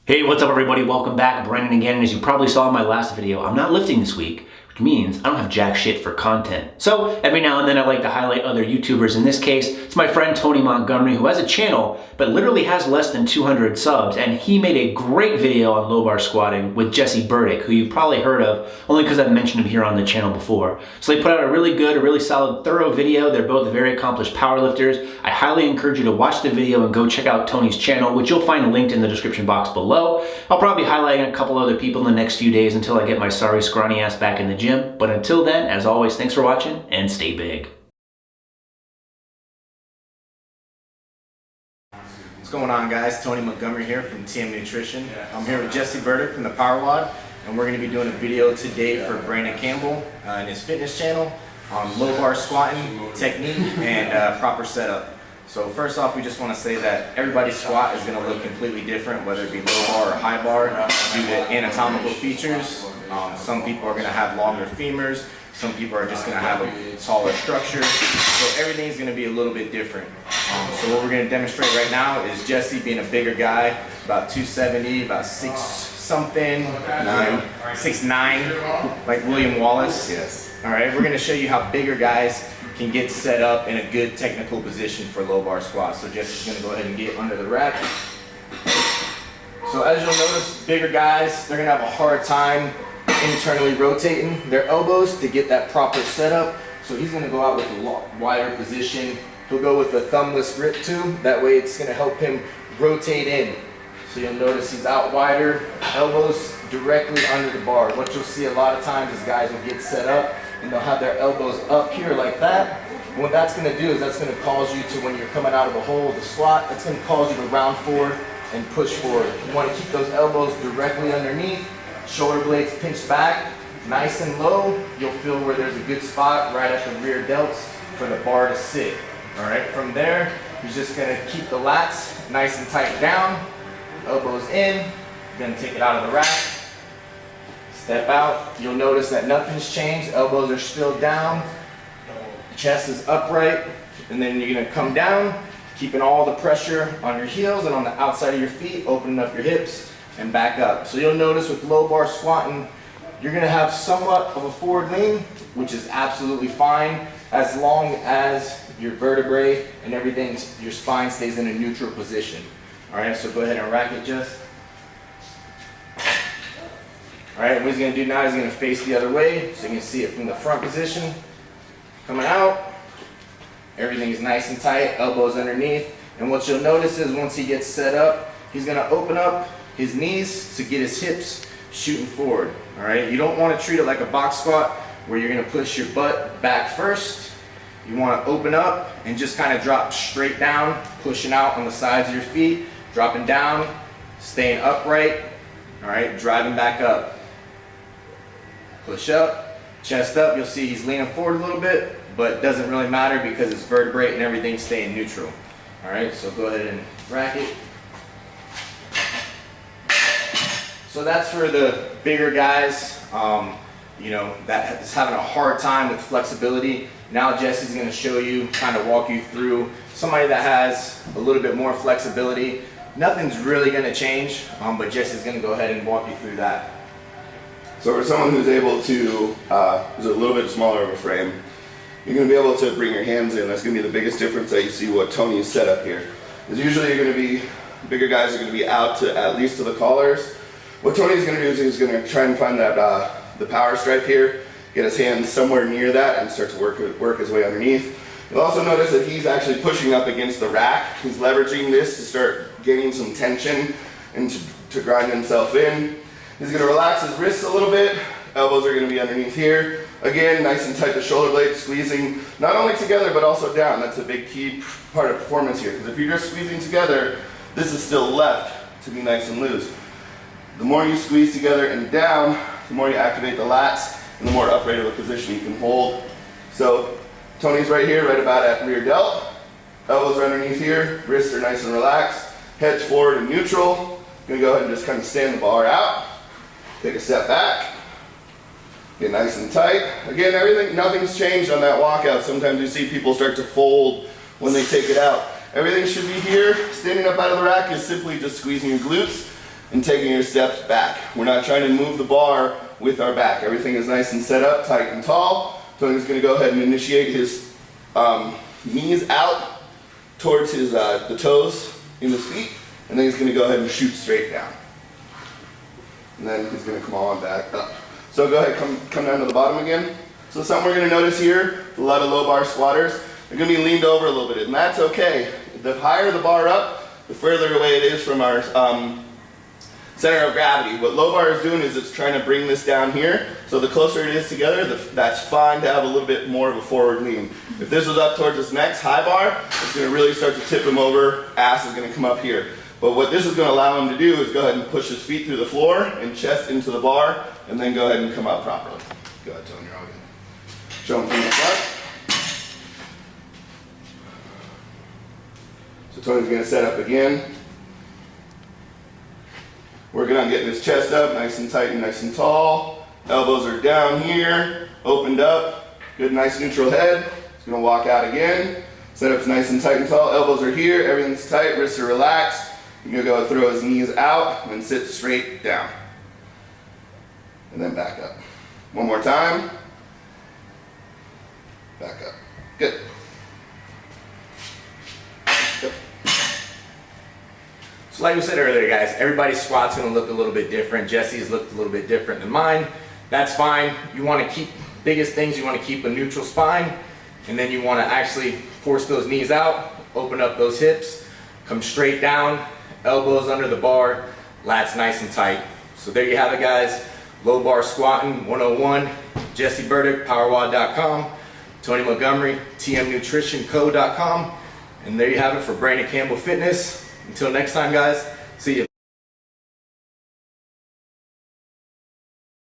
Hey, what's up everybody? Welcome back. Brandon again. And as you probably saw in my last video, I'm not lifting this week, which means I don't have jack shit for content. So every now and then I like to highlight other YouTubers. In this case, it's my friend Tony Montgomery, who has a channel, but literally has less than 200 subs. And he made a great video on low bar squatting with Jesse Burdick, who you've probably heard of, only because I've mentioned him here on the channel before. So they put out a really solid, thorough video. They're both very accomplished powerlifters. I highly encourage you to watch the video and go check out Tony's channel, which you'll find linked in the description box below. I'll probably be highlighting a couple other people in the next few days until I get my sorry scrawny ass back in the gym. But until then, as always, thanks for watching and stay big. What's going on, guys? Tony Montgomery here from TM Nutrition. I'm here with Jesse Burdick from the Power WOD, and we're going to be doing a video today for Brandon Campbell and his fitness channel on low bar squatting technique and proper setup. So first off, we just want to say that everybody's squat is going to look completely different, whether it be low bar or high bar, due to anatomical features. Some people are going to have longer femurs. Some people are just going to have a taller structure. So everything's going to be a little bit different. So what we're going to demonstrate right now is Jesse being a bigger guy, about 270, about 6 something, 6'9", like William Wallace. Yes. All right, we're going to show you how bigger guys can get set up in a good technical position for low bar squats. So Jesse's going to go ahead and get under the rack. So as you'll notice, bigger guys, they're going to have a hard time internally rotating their elbows to get that proper setup. So he's going to go out with a wider position. He'll go with a thumbless grip too. That way it's going to help him rotate in. So you'll notice he's out wider, elbows directly under the bar. What you'll see a lot of times is guys will get set up and they'll have their elbows up here like that. And what that's going to do is that's going to cause you to, when you're coming out of the hole of the squat, that's going to cause you to round forward and push forward. You want to keep those elbows directly underneath, shoulder blades pinched back, nice and low. You'll feel where there's a good spot right at the rear delts for the bar to sit. All right, from there, you're just going to keep the lats nice and tight down, elbows in. You're going to take it out of the rack. Step out, you'll notice that nothing's changed, elbows are still down, chest is upright, and then you're gonna come down, keeping all the pressure on your heels and on the outside of your feet, opening up your hips and back up. So you'll notice with low bar squatting, you're gonna have somewhat of a forward lean, which is absolutely fine, as long as your vertebrae and everything, your spine stays in a neutral position. All right, so go ahead and rack it just. All right, what he's going to do now is he's going to face the other way so you can see it from the front position. Coming out, everything's nice and tight, elbows underneath. And what you'll notice is once he gets set up, he's going to open up his knees to get his hips shooting forward. All right, you don't want to treat it like a box squat where you're going to push your butt back first. You want to open up and just kind of drop straight down, pushing out on the sides of your feet, dropping down, staying upright. All right, driving back up. Push up, chest up. You'll see he's leaning forward a little bit, but it doesn't really matter because it's vertebrae and everything's staying neutral. All right, so go ahead and rack it. So that's for the bigger guys, you know, that is having a hard time with flexibility. Now Jesse's going to show you, kind of walk you through somebody that has a little bit more flexibility. Nothing's really going to change, but Jesse's going to go ahead and walk you through that. So for someone who's able to, who's a little bit smaller of a frame, you're going to be able to bring your hands in. That's going to be the biggest difference that you see what Tony has set up here. Because usually you're going to be, bigger guys are going to be out to at least to the collars. What Tony's going to do is he's going to try and find that the power stripe here, get his hands somewhere near that and start to work his way underneath. You'll also notice that he's actually pushing up against the rack. He's leveraging this to start gaining some tension and to grind himself in. He's going to relax his wrists a little bit. Elbows are going to be underneath here. Again, nice and tight the shoulder blades, squeezing not only together but also down. That's a big key part of performance here, because if you're just squeezing together, this is still left to be nice and loose. The more you squeeze together and down, the more you activate the lats and the more upright of a position you can hold. So Tony's right here, right about at rear delt. Elbows are underneath here, wrists are nice and relaxed, head's forward and neutral. Gonna go ahead and just kind of stand the bar out. Take a step back, get nice and tight. Again, nothing's changed on that walkout. Sometimes you see people start to fold when they take it out. Everything should be here. Standing up out of the rack is simply just squeezing your glutes and taking your steps back. We're not trying to move the bar with our back. Everything is nice and set up, tight and tall. Tony's gonna go ahead and initiate his knees out towards his the toes in his feet, and then he's gonna go ahead and shoot straight down. And then he's gonna come on back up. So go ahead, come down to the bottom again. So something we're gonna notice here, a lot of low bar squatters, they're gonna be leaned over a little bit, and that's okay. The higher the bar up, the further away it is from our center of gravity. What low bar is doing is it's trying to bring this down here. So the closer it is together, that's fine to have a little bit more of a forward lean. If this was up towards this next high bar, it's gonna really start to tip him over, ass is gonna come up here. But what this is gonna allow him to do is go ahead and push his feet through the floor and chest into the bar, and then go ahead and come up properly. Go ahead, Tony, you're all good. Show him from the front. So Tony's gonna set up again. Working on getting his chest up, nice and tight and nice and tall. Elbows are down here, opened up. Good, nice neutral head. He's gonna walk out again. Setup's nice and tight and tall. Elbows are here, everything's tight, wrists are relaxed. He's gonna go throw his knees out and then sit straight down. And then back up. One more time. Back up. Good. So like we said earlier, guys, everybody's squat's gonna look a little bit different. Jesse's looked a little bit different than mine. That's fine. You wanna keep, biggest things, you wanna keep a neutral spine, and then you wanna actually force those knees out, open up those hips, come straight down, elbows under the bar, lats nice and tight. So there you have it, guys. Low bar squatting 101, Jesse Burdick, powerwod.com, Tony Montgomery, tmnutritionco.com, and there you have it for Brandon Campbell Fitness. Until next time, guys, see you.